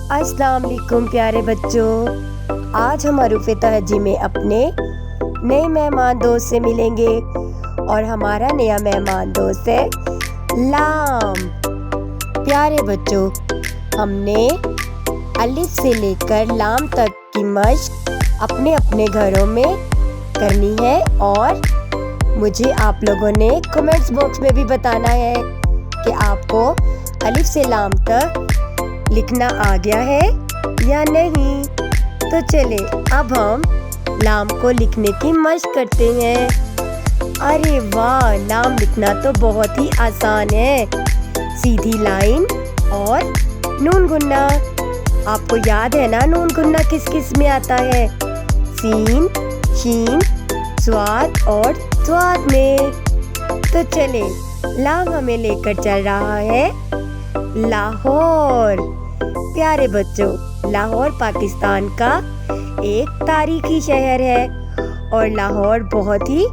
अस्सलाम वालेकुम प्यारे बच्चों। आज हम हरूफ तहज्जी में अपने नए मेहमान दोस्त से मिलेंगे और हमारा नया मेहमान दोस्त है लाम। प्यारे बच्चों, हमने अलिफ से लेकर लाम तक की मश्क अपने अपने घरों में करनी है और मुझे आप लोगों ने कमेंट्स बॉक्स में भी बताना है कि आपको अलिफ से लाम तक लिखना आ गया है या नहीं। तो चले अब हम लाम को लिखने की मशक करते हैं। अरे वाह, लाम लिखना तो बहुत ही आसान है। सीधी लाइन और नून गुन्ना। आपको याद है ना नून गुन्ना किस किस में आता है? सीन, शीन, स्वाद और स्वाद में। तो चले लाम हमें लेकर चल रहा है लाहौर। प्यारे बच्चों, लाहौर पाकिस्तान का एक तारीखी शहर है और लाहौर बहुत ही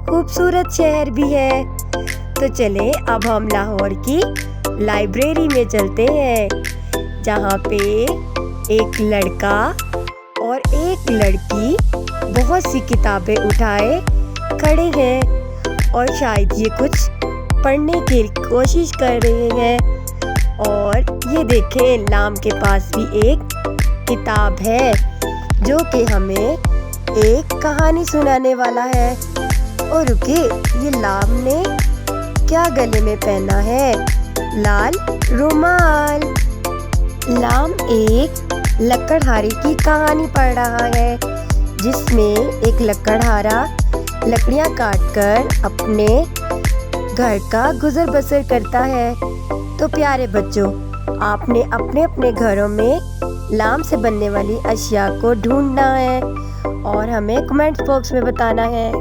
खूबसूरत शहर भी है। तो चले अब हम लाहौर की लाइब्रेरी में चलते हैं, जहाँ पे एक लड़का और एक लड़की बहुत सी किताबें उठाए खड़े हैं और शायद ये कुछ पढ़ने की कोशिश कर रहे हैं। और ये देखें, लाम के पास भी एक किताब है जो कि हमें एक कहानी सुनाने वाला है। और रुके, ये लाम ने क्या गले में पहना है? लाल रुमाल। लाम एक लकड़हारे की कहानी पढ़ रहा है, जिसमें एक लकड़हारा लकड़ियाँ काटकर अपने घर का गुजर बसर करता है। तो प्यारे बच्चों, आपने अपने अपने घरों में लाम से बनने वाली अशिया को ढूंढना है और हमें कमेंट्स बॉक्स में बताना है।